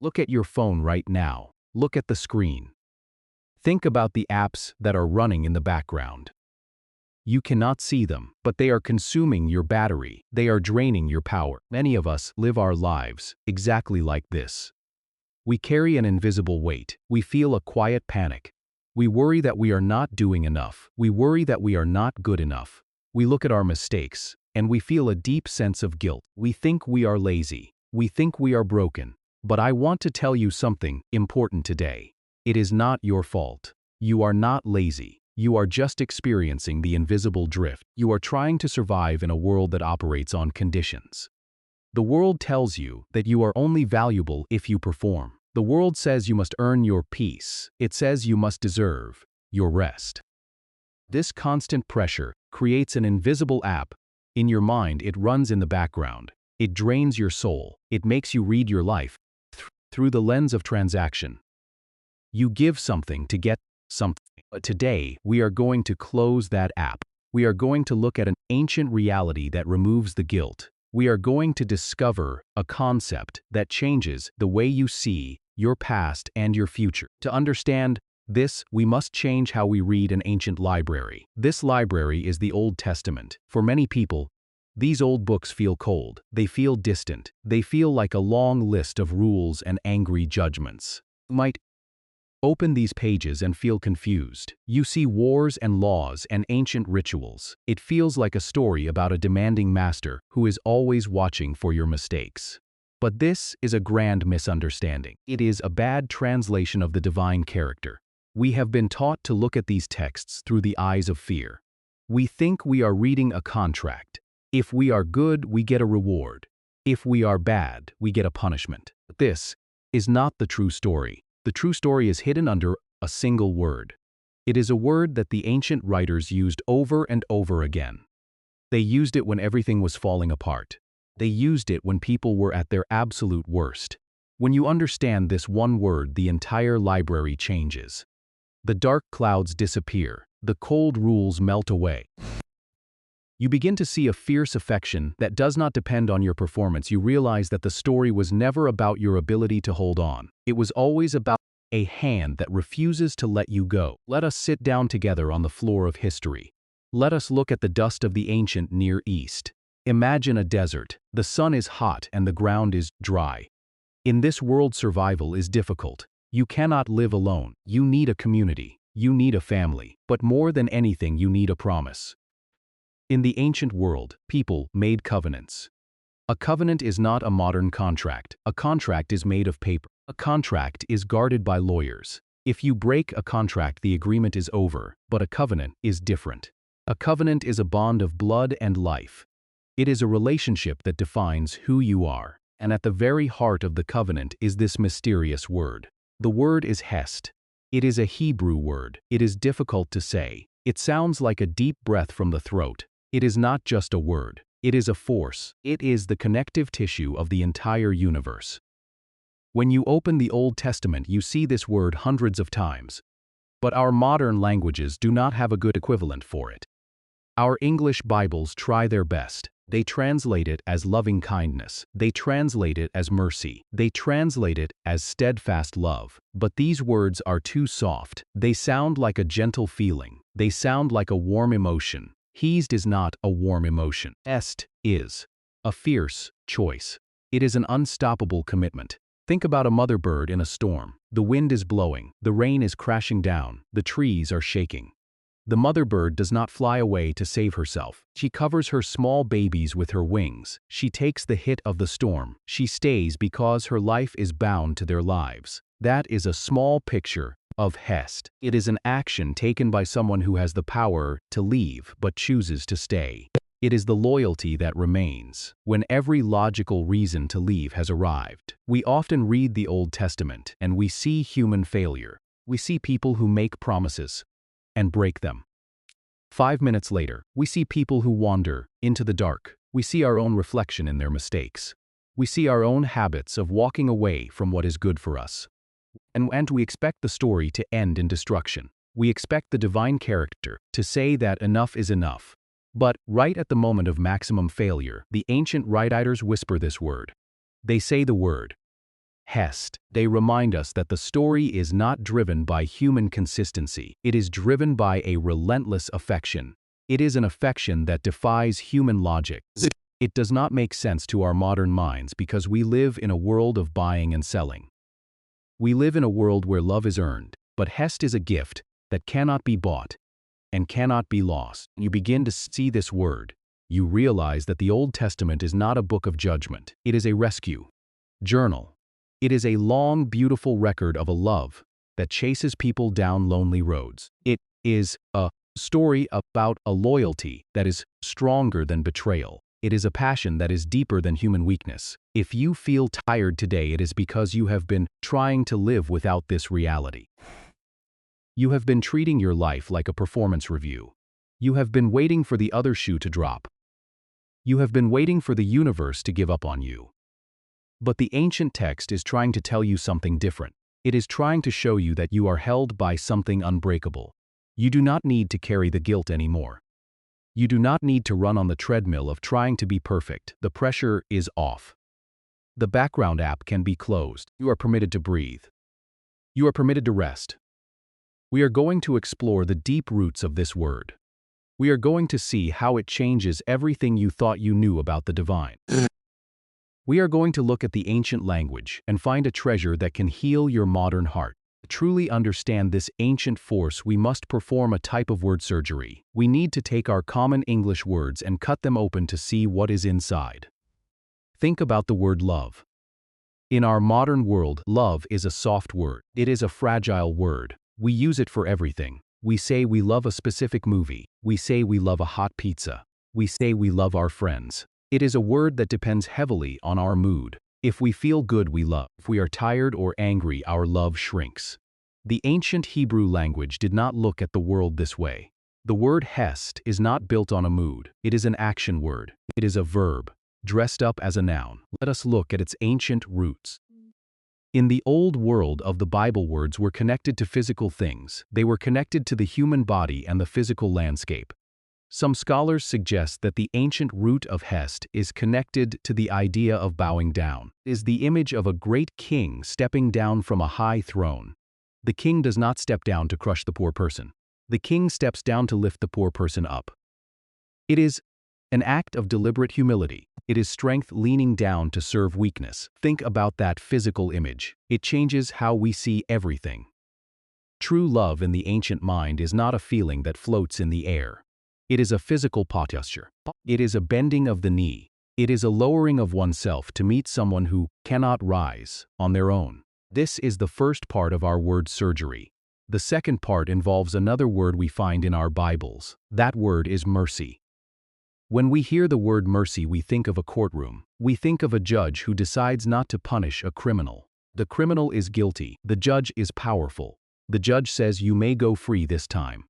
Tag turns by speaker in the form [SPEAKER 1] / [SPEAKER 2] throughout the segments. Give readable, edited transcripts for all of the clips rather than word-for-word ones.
[SPEAKER 1] Look at your phone right now. Look at the screen. Think about the apps that are running in the background. You cannot see them, but they are consuming your battery. They are draining your power. Many of us live our lives exactly like this. We carry an invisible weight. We feel a quiet panic. We worry that we are not doing enough. We worry that we are not good enough. We look at our mistakes, and we feel a deep sense of guilt. We think we are lazy. We think we are broken. But I want to tell you something important today. It is not your fault. You are not lazy. You are just experiencing the invisible drift. You are trying to survive in a world that operates on conditions. The world tells you that you are only valuable if you perform. The world says you must earn your peace. It says you must deserve your rest. This constant pressure creates an invisible app. In your mind, it runs in the background. It drains your soul. It makes you read your life through the lens of transaction. You give something to get something. But today, we are going to close that app. We are going to look at an ancient reality that removes the guilt. We are going to discover a concept that changes the way you see your past and your future. To understand this, we must change how we read an ancient library. This library is the Old Testament. For many people, these old books feel cold. They feel distant. They feel like a long list of rules and angry judgments. You might open these pages and feel confused. You see wars and laws and ancient rituals. It feels like a story about a demanding master who is always watching for your mistakes. But this is a grand misunderstanding. It is a bad translation of the divine character. We have been taught to look at these texts through the eyes of fear. We think we are reading a contract. If we are good, we get a reward. If we are bad, we get a punishment. But this is not the true story. The true story is hidden under a single word. It is a word that the ancient writers used over and over again. They used it when everything was falling apart. They used it when people were at their absolute worst. When you understand this one word, the entire library changes. The dark clouds disappear. The cold rules melt away. You begin to see a fierce affection that does not depend on your performance. You realize that the story was never about your ability to hold on. It was always about a hand that refuses to let you go. Let us sit down together on the floor of history. Let us look at the dust of the ancient Near East. Imagine a desert. The sun is hot and the ground is dry. In this world, survival is difficult. You cannot live alone. You need a community. You need a family. But more than anything, you need a promise. In the ancient world, people made covenants. A covenant is not a modern contract. A contract is made of paper. A contract is guarded by lawyers. If you break a contract, the agreement is over, but a covenant is different. A covenant is a bond of blood and life. It is a relationship that defines who you are. And at the very heart of the covenant is this mysterious word. The word is Hesed. It is a Hebrew word. It is difficult to say. It sounds like a deep breath from the throat. It is not just a word. It is a force. It is the connective tissue of the entire universe. When you open the Old Testament, you see this word hundreds of times. But our modern languages do not have a good equivalent for it. Our English Bibles try their best. They translate it as loving kindness. They translate it as mercy. They translate it as steadfast love. But these words are too soft. They sound like a gentle feeling. They sound like a warm emotion. Hesed is not a warm emotion. Hesed is a fierce choice. It is an unstoppable commitment. Think about a mother bird in a storm. The wind is blowing. The rain is crashing down. The trees are shaking. The mother bird does not fly away to save herself. She covers her small babies with her wings. She takes the hit of the storm. She stays because her life is bound to their lives. That is a small picture of Hesed. It is an action taken by someone who has the power to leave but chooses to stay. It is the loyalty that remains when every logical reason to leave has arrived. We often read the Old Testament and we see human failure. We see people who make promises and break them. 5 minutes later, we see people who wander into the dark. We see our own reflection in their mistakes. We see our own habits of walking away from what is good for us. And we expect the story to end in destruction. We expect the divine character to say that enough is enough. But right at the moment of maximum failure, the ancient writers whisper this word. They say the word Hesed. They remind us that the story is not driven by human consistency. It is driven by a relentless affection. It is an affection that defies human logic. It does not make sense to our modern minds because we live in a world of buying and selling. We live in a world where love is earned, but Hesed is a gift that cannot be bought and cannot be lost. You begin to see this word. You realize that the Old Testament is not a book of judgment. It is a rescue journal. It is a long, beautiful record of a love that chases people down lonely roads. It is a story about a loyalty that is stronger than betrayal. It is a passion that is deeper than human weakness. If you feel tired today, it is because you have been trying to live without this reality. You have been treating your life like a performance review. You have been waiting for the other shoe to drop. You have been waiting for the universe to give up on you. But the ancient text is trying to tell you something different. It is trying to show you that you are held by something unbreakable. You do not need to carry the guilt anymore. You do not need to run on the treadmill of trying to be perfect. The pressure is off. The background app can be closed. You are permitted to breathe. You are permitted to rest. We are going to explore the deep roots of this word. We are going to see how it changes everything you thought you knew about the divine. We are going to look at the ancient language and find a treasure that can heal your modern heart. To truly understand this ancient force, we must perform a type of word surgery. We need to take our common English words and cut them open to see what is inside. Think about the word love. In our modern world, love is a soft word. It is a fragile word. We use it for everything. We say we love a specific movie. We say we love a hot pizza. We say we love our friends. It is a word that depends heavily on our mood. If we feel good, we love. If we are tired or angry, our love shrinks. The ancient Hebrew language did not look at the world this way. The word Hesed is not built on a mood. It is an action word. It is a verb, dressed up as a noun. Let us look at its ancient roots. In the old world of the Bible, words were connected to physical things. They were connected to the human body and the physical landscape. Some scholars suggest that the ancient root of Hesed is connected to the idea of bowing down. It is the image of a great king stepping down from a high throne. The king does not step down to crush the poor person. The king steps down to lift the poor person up. It is an act of deliberate humility. It is strength leaning down to serve weakness. Think about that physical image. It changes how we see everything. True love in the ancient mind is not a feeling that floats in the air. It is a physical posture. It is a bending of the knee. It is a lowering of oneself to meet someone who cannot rise on their own. This is the first part of our word surgery. The second part involves another word we find in our Bibles. That word is mercy. When we hear the word mercy, we think of a courtroom. We think of a judge who decides not to punish a criminal. The criminal is guilty. The judge is powerful. The judge says you may go free this time.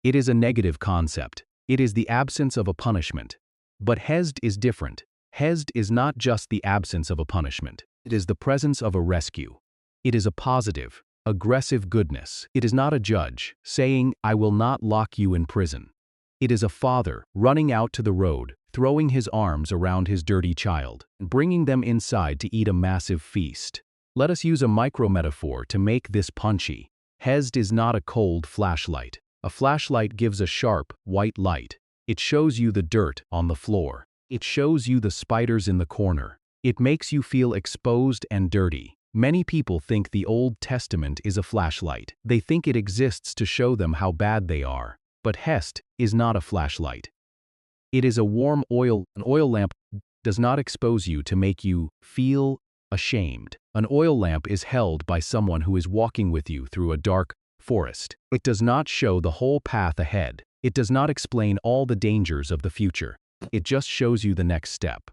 [SPEAKER 1] It is a negative concept. It is the absence of a punishment. But Hesed is different. Hesed is not just the absence of a punishment. It is the presence of a rescue. It is a positive, aggressive goodness. It is not a judge saying, I will not lock you in prison. It is a father running out to the road, throwing his arms around his dirty child, and bringing them inside to eat a massive feast. Let us use a micro-metaphor to make this punchy. Hesed is not a cold flashlight. A flashlight gives a sharp, white light. It shows you the dirt on the floor. It shows you the spiders in the corner. It makes you feel exposed and dirty. Many people think the Old Testament is a flashlight. They think it exists to show them how bad they are. But Hesed is not a flashlight. It is a warm oil. An oil lamp does not expose you to make you feel ashamed. An oil lamp is held by someone who is walking with you through a dark forest. It does not show the whole path ahead. It does not explain all the dangers of the future. It just shows you the next step.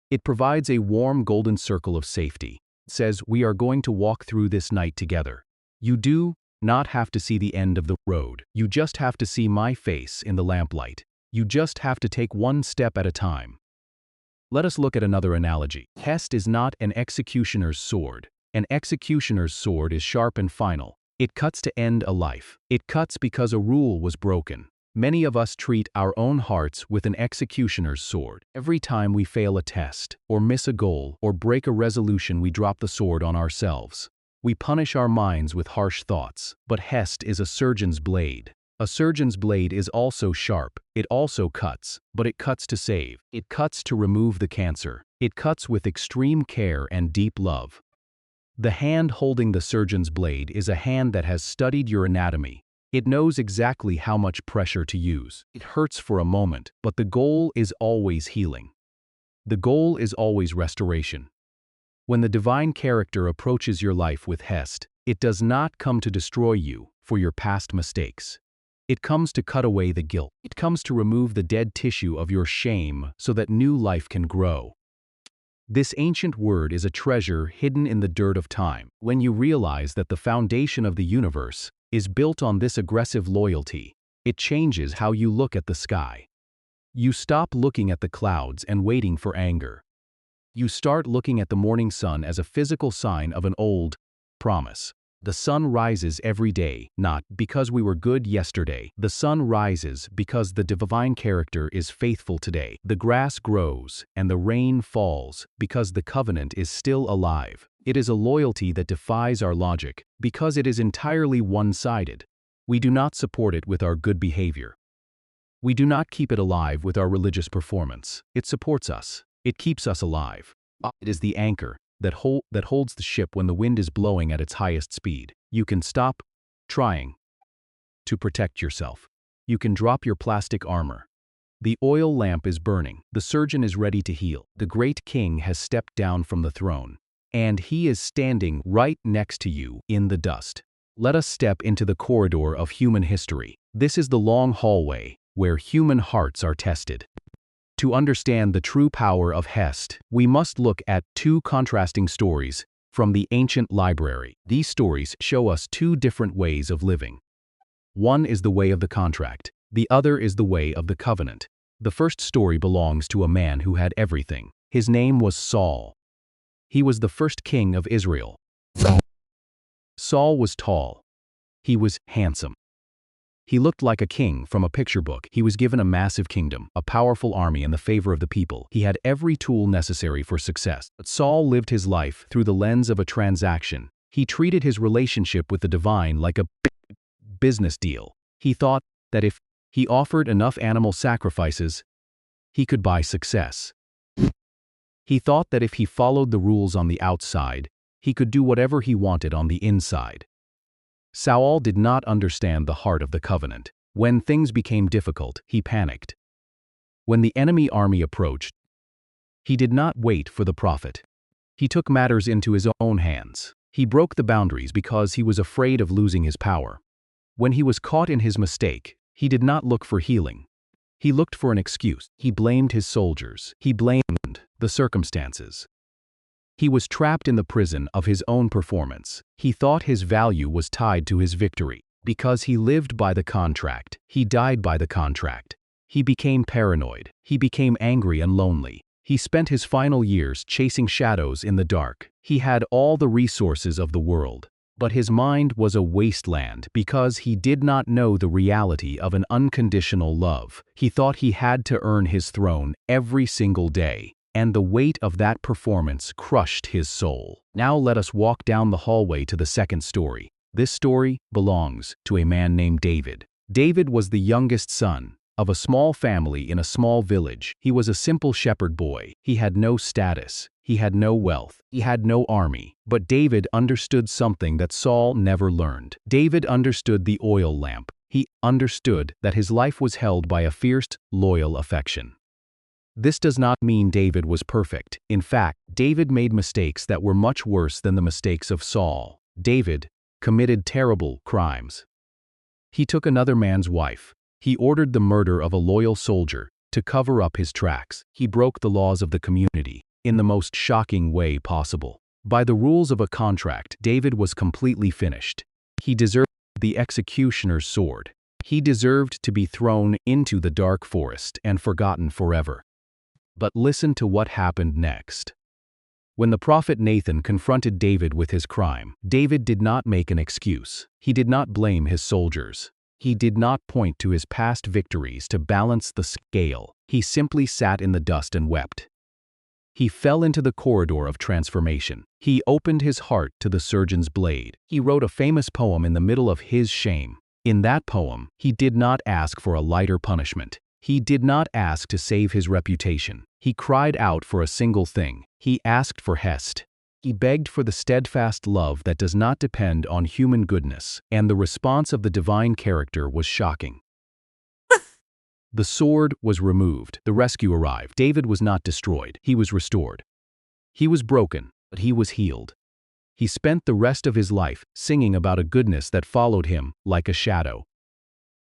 [SPEAKER 1] It provides a warm golden circle of safety. It says, we are going to walk through this night together. You do not have to see the end of the road. You just have to see my face in the lamplight. You just have to take one step at a time. Let us look at another analogy. Hesed is not an executioner's sword. An executioner's sword is sharp and final. It cuts to end a life. It cuts because a rule was broken. Many of us treat our own hearts with an executioner's sword. Every time we fail a test, or miss a goal, or break a resolution, we drop the sword on ourselves. We punish our minds with harsh thoughts, but Hesed is a surgeon's blade. A surgeon's blade is also sharp, it also cuts, but it cuts to save. It cuts to remove the cancer. It cuts with extreme care and deep love. The hand holding the surgeon's blade is a hand that has studied your anatomy. It knows exactly how much pressure to use. It hurts for a moment, but the goal is always healing. The goal is always restoration. When the divine character approaches your life with Hesed, it does not come to destroy you for your past mistakes. It comes to cut away the guilt. It comes to remove the dead tissue of your shame so that new life can grow. This ancient word is a treasure hidden in the dirt of time. When you realize that the foundation of the universe is built on this aggressive loyalty, it changes how you look at the sky. You stop looking at the clouds and waiting for anger. You start looking at the morning sun as a physical sign of an old promise. The sun rises every day, not because we were good yesterday. The sun rises because the divine character is faithful today. The grass grows and the rain falls because the covenant is still alive. It is a loyalty that defies our logic because it is entirely one-sided. We do not support it with our good behavior. We do not keep it alive with our religious performance. It supports us. It keeps us alive. It is the anchor that holds the ship when the wind is blowing at its highest speed. You can stop trying to protect yourself. You can drop your plastic armor. The oil lamp is burning. The surgeon is ready to heal. The great king has stepped down from the throne, and he is standing right next to you in the dust. Let us step into the corridor of human history. This is the long hallway where human hearts are tested. To understand the true power of Hesed, we must look at two contrasting stories from the ancient library. These stories show us two different ways of living. One is the way of the contract. The other is the way of the covenant. The first story belongs to a man who had everything. His name was Saul. He was the first king of Israel. Saul was tall. He was handsome. He looked like a king from a picture book. He was given a massive kingdom, a powerful army, and the favor of the people. He had every tool necessary for success. But Saul lived his life through the lens of a transaction. He treated his relationship with the divine like a business deal. He thought that if he offered enough animal sacrifices, he could buy success. He thought that if he followed the rules on the outside, he could do whatever he wanted on the inside. Saul did not understand the heart of the covenant. When things became difficult, he panicked. When the enemy army approached, he did not wait for the prophet. He took matters into his own hands. He broke the boundaries because he was afraid of losing his power. When he was caught in his mistake, he did not look for healing. He looked for an excuse. He blamed his soldiers. He blamed the circumstances. He was trapped in the prison of his own performance. He thought his value was tied to his victory. Because he lived by the contract, he died by the contract. He became paranoid. He became angry and lonely. He spent his final years chasing shadows in the dark. He had all the resources of the world, but his mind was a wasteland because he did not know the reality of an unconditional love. He thought he had to earn his throne every single day, and the weight of that performance crushed his soul. Now let us walk down the hallway to the second story. This story belongs to a man named David. David was the youngest son of a small family in a small village. He was a simple shepherd boy. He had no status. He had no wealth. He had no army. But David understood something that Saul never learned. David understood the oil lamp. He understood that his life was held by a fierce, loyal affection. This does not mean David was perfect. In fact, David made mistakes that were much worse than the mistakes of Saul. David committed terrible crimes. He took another man's wife. He ordered the murder of a loyal soldier to cover up his tracks. He broke the laws of the community in the most shocking way possible. By the rules of a contract, David was completely finished. He deserved the executioner's sword. He deserved to be thrown into the dark forest and forgotten forever. But listen to what happened next. When the prophet Nathan confronted David with his crime, David did not make an excuse. He did not blame his soldiers. He did not point to his past victories to balance the scale. He simply sat in the dust and wept. He fell into the corridor of transformation. He opened his heart to the surgeon's blade. He wrote a famous poem in the middle of his shame. In that poem, he did not ask for a lighter punishment. He did not ask to save his reputation. He cried out for a single thing. He asked for Hesed. He begged for the steadfast love that does not depend on human goodness, and the response of the divine character was shocking. The sword was removed. The rescue arrived. David was not destroyed. He was restored. He was broken, but he was healed. He spent the rest of his life singing about a goodness that followed him like a shadow.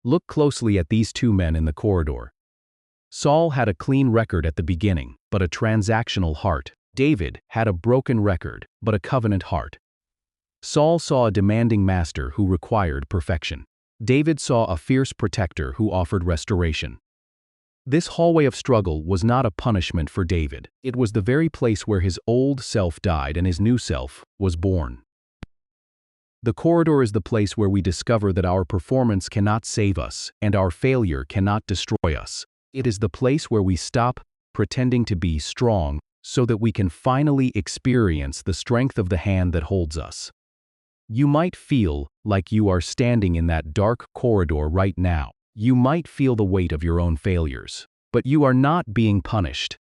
[SPEAKER 1] Look closely at these two men in the corridor. Saul had a clean record at the beginning, but a transactional heart. David had a broken record, but a covenant heart. Saul saw a demanding master who required perfection. David saw a fierce protector who offered restoration. This hallway of struggle was not a punishment for David. It was the very place where his old self died and his new self was born. The corridor is the place where we discover that our performance cannot save us and our failure cannot destroy us. It is the place where we stop pretending to be strong so that we can finally experience the strength of the hand that holds us. You might feel like you are standing in that dark corridor right now. You might feel the weight of your own failures, but you are not being punished.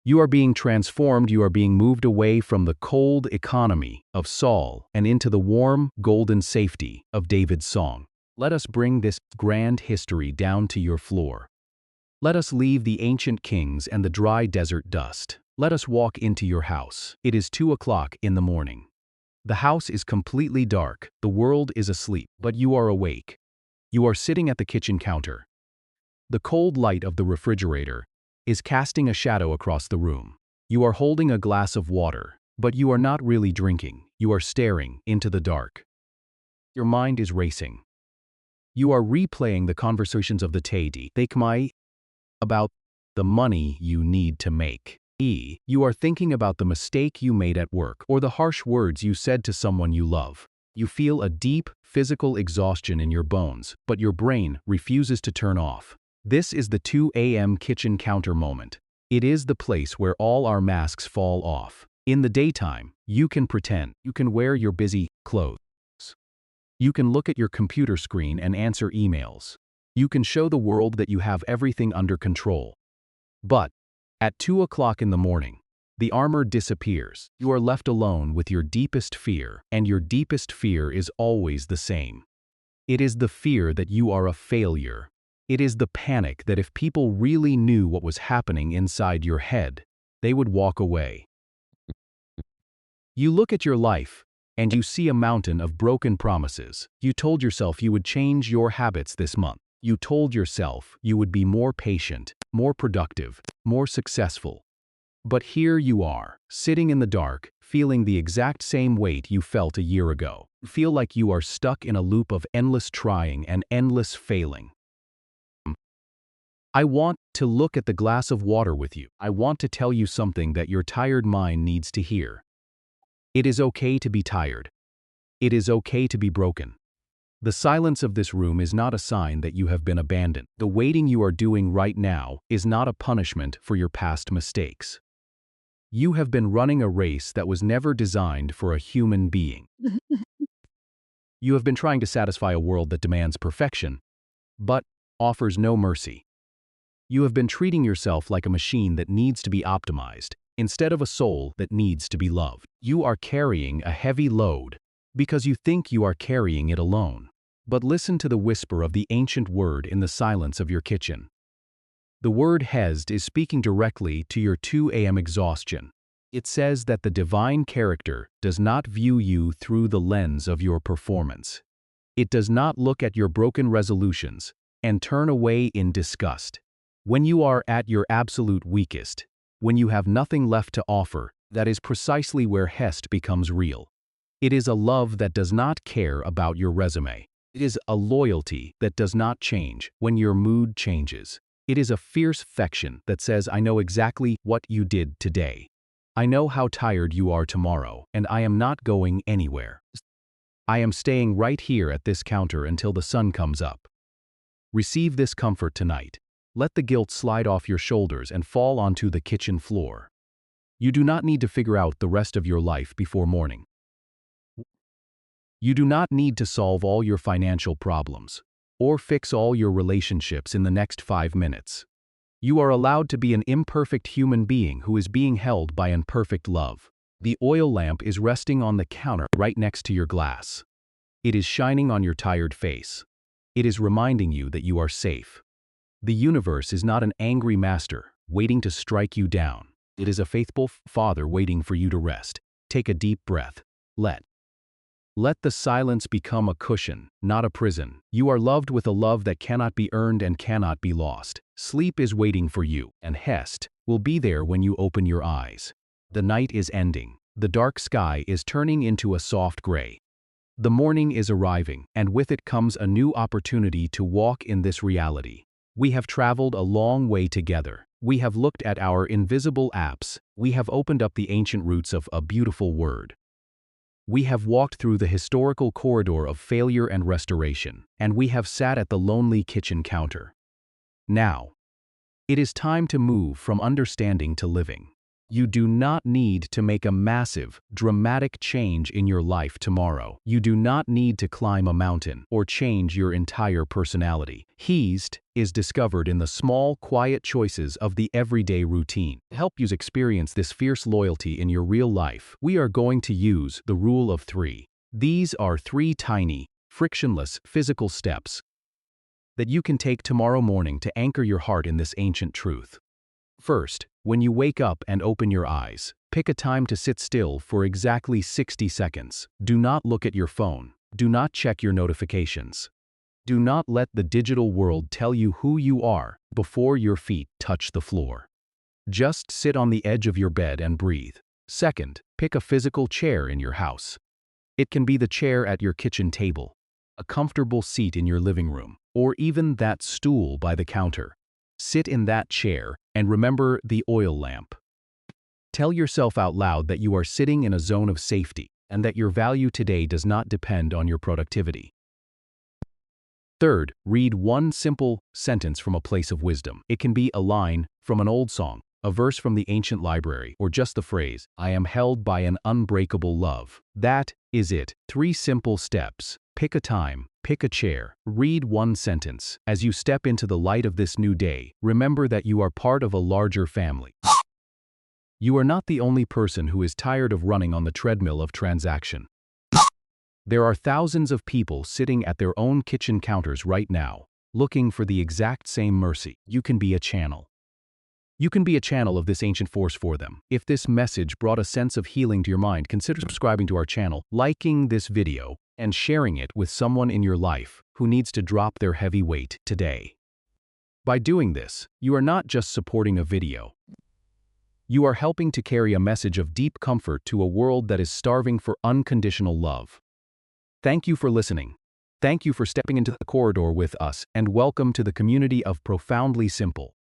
[SPEAKER 1] You are being transformed. You are being moved away from the cold economy of Saul and into the warm, golden safety of David's song. Let us bring this grand history down to your floor. Let us leave the ancient kings and the dry desert dust. Let us walk into your house. It is 2 o'clock in the morning. The house is completely dark. The world is asleep, but you are awake. You are sitting at the kitchen counter. The cold light of the refrigerator is casting a shadow across the room. You are holding a glass of water, but you are not really drinking. You are staring into the dark. Your mind is racing. You are replaying the conversations of the day about the money you need to make. You are thinking about the mistake you made at work or the harsh words you said to someone you love. You feel a deep physical exhaustion in your bones, but your brain refuses to turn off. This is the 2 a.m. kitchen counter moment. It is the place where all our masks fall off. In the daytime, you can pretend. You can wear your busy clothes. You can look at your computer screen and answer emails. You can show the world that you have everything under control. But at 2 o'clock in the morning, the armor disappears. You are left alone with your deepest fear, and your deepest fear is always the same. It is the fear that you are a failure. It is the panic that if people really knew what was happening inside your head, they would walk away. You look at your life, and you see a mountain of broken promises. You told yourself you would change your habits this month. You told yourself you would be more patient, more productive, more successful. But here you are, sitting in the dark, feeling the exact same weight you felt a year ago. You feel like you are stuck in a loop of endless trying and endless failing. I want to look at the glass of water with you. I want to tell you something that your tired mind needs to hear. It is okay to be tired. It is okay to be broken. The silence of this room is not a sign that you have been abandoned. The waiting you are doing right now is not a punishment for your past mistakes. You have been running a race that was never designed for a human being. You have been trying to satisfy a world that demands perfection, but offers no mercy. You have been treating yourself like a machine that needs to be optimized, instead of a soul that needs to be loved. You are carrying a heavy load because you think you are carrying it alone. But listen to the whisper of the ancient word in the silence of your kitchen. The word Hesed is speaking directly to your 2 a.m. exhaustion. It says that the divine character does not view you through the lens of your performance. It does not look at your broken resolutions and turn away in disgust. When you are at your absolute weakest, when you have nothing left to offer, that is precisely where Hesed becomes real. It is a love that does not care about your resume. It is a loyalty that does not change when your mood changes. It is a fierce affection that says, I know exactly what you did today. I know how tired you are tomorrow, and I am not going anywhere. I am staying right here at this counter until the sun comes up. Receive this comfort tonight. Let the guilt slide off your shoulders and fall onto the kitchen floor. You do not need to figure out the rest of your life before morning. You do not need to solve all your financial problems or fix all your relationships in the next 5 minutes. You are allowed to be an imperfect human being who is being held by imperfect love. The oil lamp is resting on the counter right next to your glass. It is shining on your tired face. It is reminding you that you are safe. The universe is not an angry master waiting to strike you down. It is a faithful father waiting for you to rest. Take a deep breath. Let the silence become a cushion, not a prison. You are loved with a love that cannot be earned and cannot be lost. Sleep is waiting for you, and Hesed will be there when you open your eyes. The night is ending. The dark sky is turning into a soft gray. The morning is arriving, and with it comes a new opportunity to walk in this reality. We have traveled a long way together. We have looked at our invisible apps. We have opened up the ancient roots of a beautiful word. We have walked through the historical corridor of failure and restoration, and we have sat at the lonely kitchen counter. Now, it is time to move from understanding to living. You do not need to make a massive, dramatic change in your life tomorrow. You do not need to climb a mountain or change your entire personality. Hesed is discovered in the small, quiet choices of the everyday routine. To help you experience this fierce loyalty in your real life, we are going to use the rule of 3. These are 3 tiny, frictionless physical steps that you can take tomorrow morning to anchor your heart in this ancient truth. First, when you wake up and open your eyes, pick a time to sit still for exactly 60 seconds. Do not look at your phone. Do not check your notifications. Do not let the digital world tell you who you are before your feet touch the floor. Just sit on the edge of your bed and breathe. Second, pick a physical chair in your house. It can be the chair at your kitchen table, a comfortable seat in your living room, or even that stool by the counter. Sit in that chair and remember the oil lamp. Tell yourself out loud that you are sitting in a zone of safety and that your value today does not depend on your productivity. Third, read one simple sentence from a place of wisdom. It can be a line from an old song, a verse from the ancient library, or just the phrase, "I am held by an unbreakable love." That is it. 3 simple steps. Pick a time, pick a chair, read one sentence. As you step into the light of this new day, remember that you are part of a larger family. You are not the only person who is tired of running on the treadmill of transaction. There are thousands of people sitting at their own kitchen counters right now, looking for the exact same mercy. You can be a channel. You can be a channel of this ancient force for them. If this message brought a sense of healing to your mind, consider subscribing to our channel, liking this video, and sharing it with someone in your life who needs to drop their heavy weight today. By doing this, you are not just supporting a video. You are helping to carry a message of deep comfort to a world that is starving for unconditional love. Thank you for listening. Thank you for stepping into the corridor with us, and welcome to the community of Profoundly Simple.